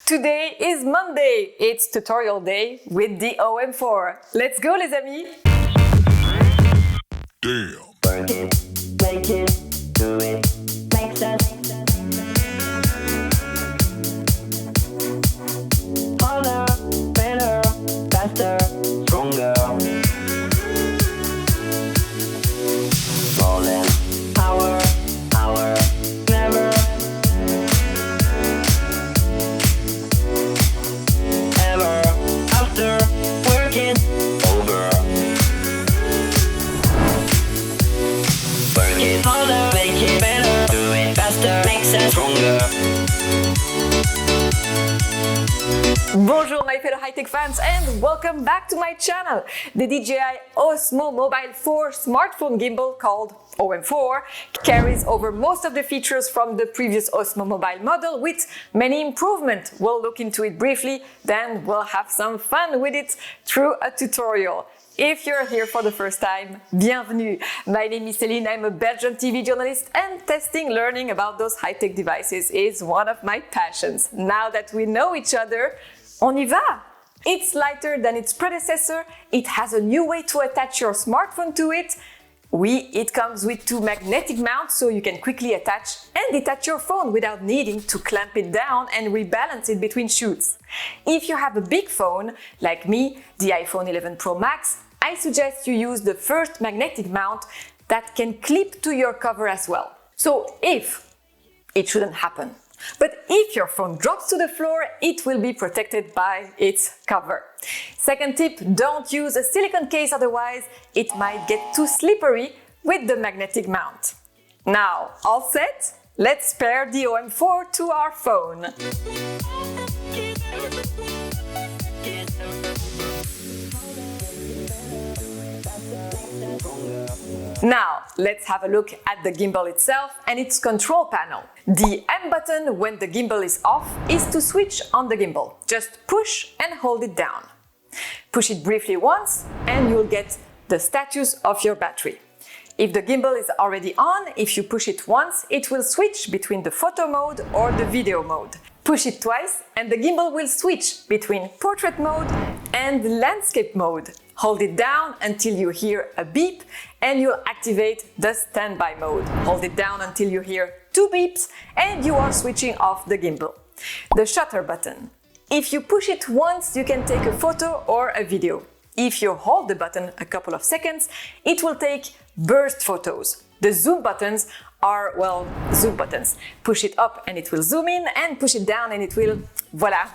Today is Monday, it's tutorial day with the OM4. Let's go les amis! Damn. Work it, make it, do it, makes us harder, better, faster, stronger. Rolling, power, never, ever, after, working, over. Work it harder, make it better, do it faster, makes us stronger. Bonjour my fellow high-tech fans and welcome back to my channel. The DJI Osmo Mobile 4 smartphone gimbal called OM4 carries over most of the features from the previous Osmo Mobile model with many improvements. We'll look into it briefly, then we'll have some fun with it through a tutorial. If you're here for the first time, bienvenue! My name is iCeline, I'm a Belgian TV journalist and learning about those high-tech devices is one of my passions. Now that we know each other, on y va! It's lighter than its predecessor, it has a new way to attach your smartphone to it. It comes with two magnetic mounts so you can quickly attach and detach your phone without needing to clamp it down and rebalance it between shoots. If you have a big phone, like me, the iPhone 11 Pro Max, I suggest you use the first magnetic mount that can clip to your cover as well. So if it shouldn't happen. But if your phone drops to the floor, it will be protected by its cover. Second tip, don't use a silicone case, otherwise it might get too slippery with the magnetic mount. Now, all set? Let's pair the OM4 to our phone. Now, let's have a look at the gimbal itself and its control panel. The M button when the gimbal is off is to switch on the gimbal. Just push and hold it down. Push it briefly once and you'll get the status of your battery. If the gimbal is already on, if you push it once, it will switch between the photo mode or the video mode. Push it twice and the gimbal will switch between portrait mode and landscape mode. Hold it down until you hear a beep and you'll activate the standby mode. Hold it down until you hear two beeps and you are switching off the gimbal. The shutter button. If you push it once, you can take a photo or a video. If you hold the button a couple of seconds, it will take burst photos. The zoom buttons are, well, zoom buttons. Push it up and it will zoom in and push it down and it will, voila,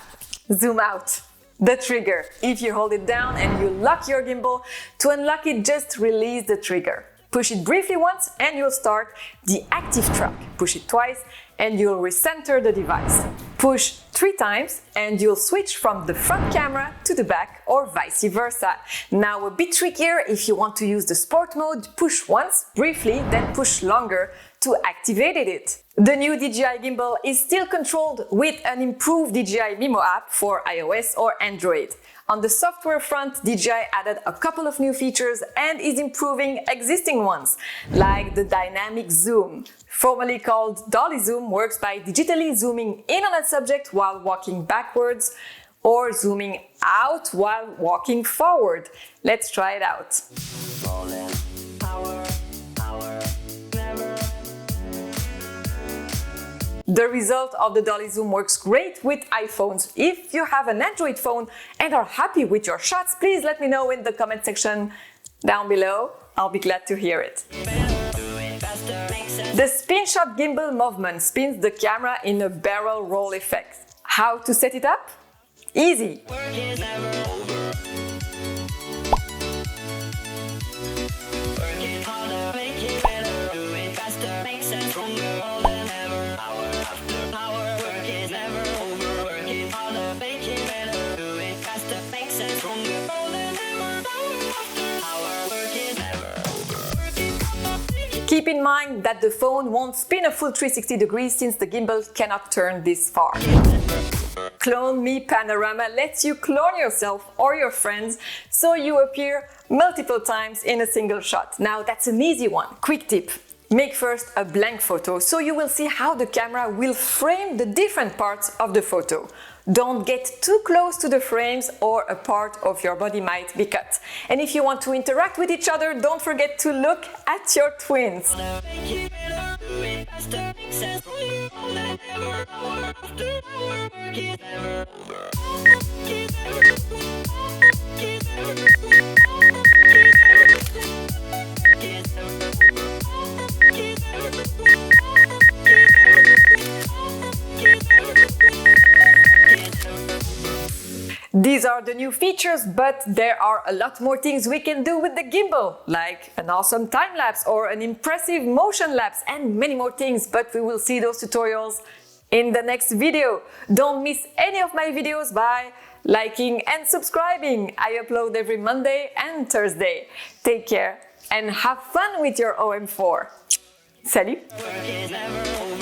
zoom out. The trigger. If you hold it down and you lock your gimbal, to unlock it, just release the trigger. Push it briefly once and you'll start the active track. Push it twice and you'll recenter the device. Push 3 times and you'll switch from the front camera to the back or vice versa. Now a bit trickier, if you want to use the sport mode, push once briefly, then push longer to activate it. The new DJI gimbal is still controlled with an improved DJI Mimo app for iOS or Android. On the software front, DJI added a couple of new features and is improving existing ones, like the dynamic zoom. Formerly called dolly zoom, works by digitally zooming in on a subject while walking backwards or zooming out while walking forward. Let's try it out. Rolling, power, never. The result of the dolly zoom works great with iPhones. If you have an Android phone and are happy with your shots, please let me know in the comment section down below. I'll be glad to hear it. The spin shot gimbal movement spins the camera in a barrel roll effect. How to set it up? Easy! Keep in mind that the phone won't spin a full 360 degrees since the gimbal cannot turn this far. Clone Me Panorama lets you clone yourself or your friends so you appear multiple times in a single shot. Now that's an easy one. Quick tip. Make first a blank photo so you will see how the camera will frame the different parts of the photo. Don't get too close to the frames or a part of your body might be cut. And if you want to interact with each other, don't forget to look at your twins. These are the new features, but there are a lot more things we can do with the gimbal, like an awesome time-lapse or an impressive motion lapse and many more things, but we will see those tutorials in the next video. Don't miss any of my videos by liking and subscribing. I upload every Monday and Thursday. Take care and have fun with your OM4. Salut!